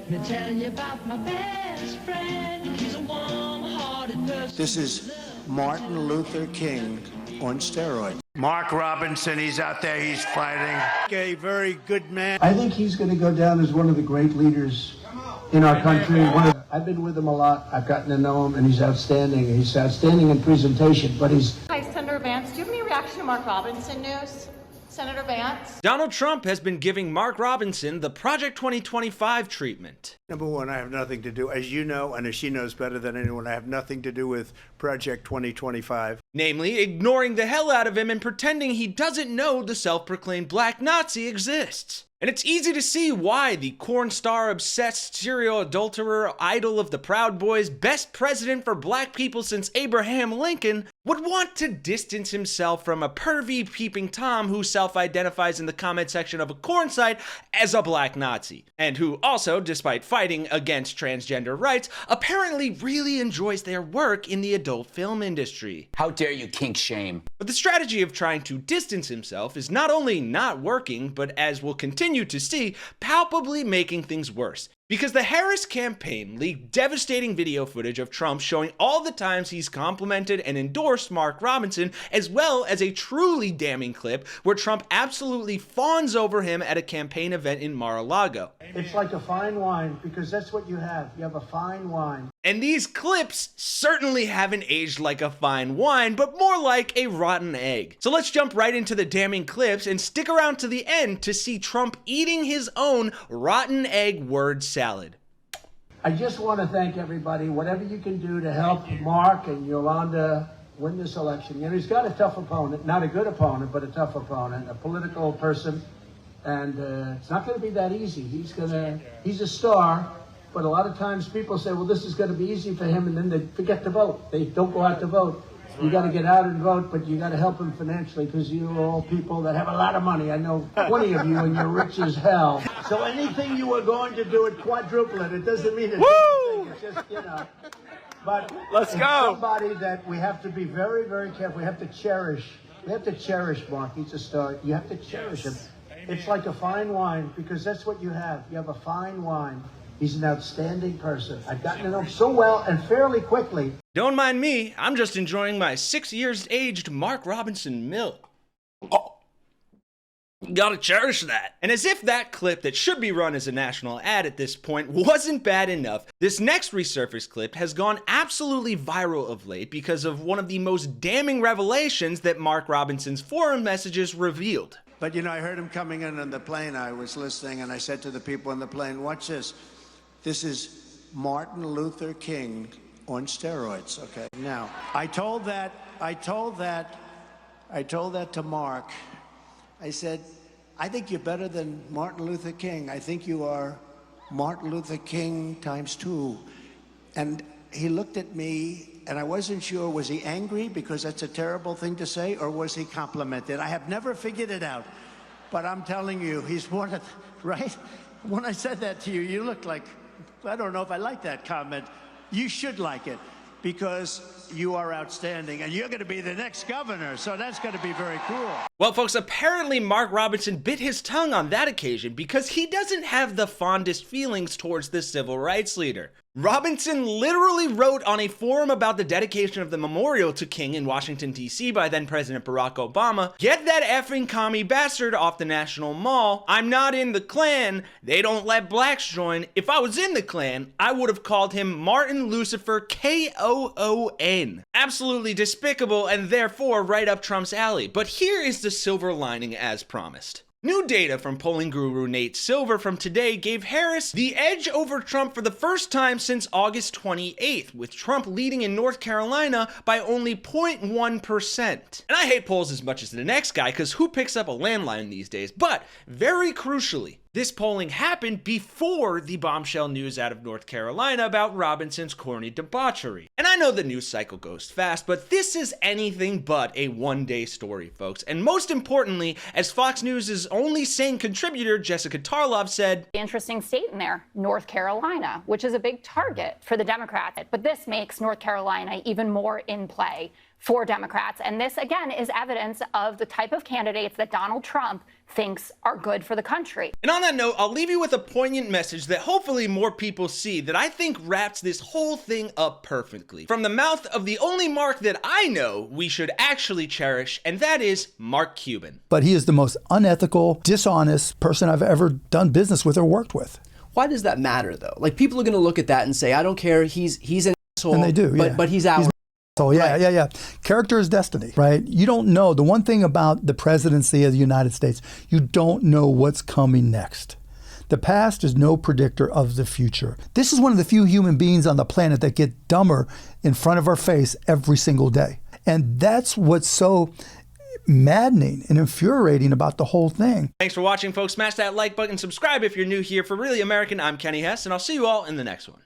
Let me tell you about my best friend. He's a warm-hearted person. This is Martin Luther King on steroids. Mark Robinson, he's out there, he's fighting. A very good man. I think he's going to go down as one of the great leaders in our country. I've been with him a lot. I've gotten to know him, and he's outstanding. He's outstanding in presentation, but he's... Hi, Senator Vance. Do you have any reaction to Mark Robinson news? Senator Vance? Donald Trump has been giving Mark Robinson the Project 2025 treatment. Number one, I have nothing to do, as you know, and as she knows better than anyone, I have nothing to do with Project 2025. Namely, ignoring the hell out of him and pretending he doesn't know the self-proclaimed black Nazi exists. And it's easy to see why the corn star obsessed serial adulterer, idol of the Proud Boys, best president for black people since Abraham Lincoln, would want to distance himself from a pervy peeping Tom who self-identifies in the comment section of a corn site as a black Nazi, and who also, despite fighting against transgender rights, apparently really enjoys their work in the adult film industry. How dare you kink shame? But the strategy of trying to distance himself is not only not working, but as we'll continue to see, palpably making things worse. Because the Harris campaign leaked devastating video footage of Trump showing all the times he's complimented and endorsed Mark Robinson, as well as a truly damning clip where Trump absolutely fawns over him at a campaign event in Mar-a-Lago. It's like a fine wine, because that's what you have. You have a fine wine. And these clips certainly haven't aged like a fine wine, but more like a rotten egg. So let's jump right into the damning clips and stick around to the end to see Trump eating his own rotten egg word salad. I just want to thank everybody, whatever you can do to help Mark and Yolanda win this election. You know, he's got a tough opponent, not a good opponent, but a tough opponent, a political person, and it's not going to be that easy. He's a star, but a lot of times people say, well, this is going to be easy for him, and then they forget to vote. They don't go out to vote. You got to get out and vote, but you got to help him financially, because you're all people that have a lot of money. I know 20 of you, and you're rich as hell. So anything you are going to do, it quadruple it. It doesn't mean it's anything. It's just, you know. But let's go. Somebody that we have to be very, very careful. We have to cherish. We have to cherish Mark. He's a star. You have to cherish him. It's like a fine wine, because that's what you have. You have a fine wine. He's an outstanding person. I've gotten to know him so well and fairly quickly. Don't mind me, I'm just enjoying my 6 years aged Mark Robinson milk. Oh, you gotta cherish that. And as if that clip that should be run as a national ad at this point wasn't bad enough, this next resurfaced clip has gone absolutely viral of late because of one of the most damning revelations that Mark Robinson's forum messages revealed. But you know, I heard him coming in on the plane. I was listening, and I said to the people on the plane, watch this. This is Martin Luther King on steroids, okay? Now, I told that to Mark. I said, I think you're better than Martin Luther King. I think you are Martin Luther King ×2. And he looked at me, and I wasn't sure, was he angry because that's a terrible thing to say, or was he complimented? I have never figured it out. But I'm telling you, he's one of, right? When I said that to you, you looked like, I don't know if I like that comment. You should like it, because you are outstanding, and you're going to be the next governor, so that's going to be very cool. Well, folks, apparently Mark Robinson bit his tongue on that occasion because he doesn't have the fondest feelings towards the civil rights leader. Robinson literally wrote on a forum about the dedication of the memorial to King in Washington, D.C. by then-President Barack Obama, "Get that effing commie bastard off the National Mall. I'm not in the Klan. They don't let blacks join. If I was in the Klan, I would have called him Martin Lucifer Koon. Absolutely despicable and therefore right up Trump's alley. But here is the silver lining as promised. New data from polling guru Nate Silver from Today gave Harris the edge over Trump for the first time since August 28th, with Trump leading in North Carolina by only 0.1%. And I hate polls as much as the next guy, because who picks up a landline these days? But very crucially, this polling happened before the bombshell news out of North Carolina about Robinson's corny debauchery. And I know the news cycle goes fast, but this is anything but a one-day story, folks. And most importantly, as Fox News' only sane contributor, Jessica Tarlov, said, interesting state in there, North Carolina, which is a big target for the Democrats. But this makes North Carolina even more in play for Democrats. And this, again, is evidence of the type of candidates that Donald Trump thinks are good for the country. And on that note, I'll leave you with a poignant message that hopefully more people see that I think wraps this whole thing up perfectly. From the mouth of the only Mark that I know we should actually cherish, and that is Mark Cuban. But he is the most unethical, dishonest person I've ever done business with or worked with. Why does that matter, though? Like, people are going to look at that and say, I don't care, he's an asshole. And they do, yeah. But he's out. So yeah, Right. yeah. Character is destiny, right? You don't know. The one thing about the presidency of the United States, you don't know what's coming next. The past is no predictor of the future. This is one of the few human beings on the planet that get dumber in front of our face every single day. And that's what's so maddening and infuriating about the whole thing. Thanks for watching, folks. Smash that like button, subscribe if you're new here. For Really American, I'm Kenny Hesse, and I'll see you all in the next one.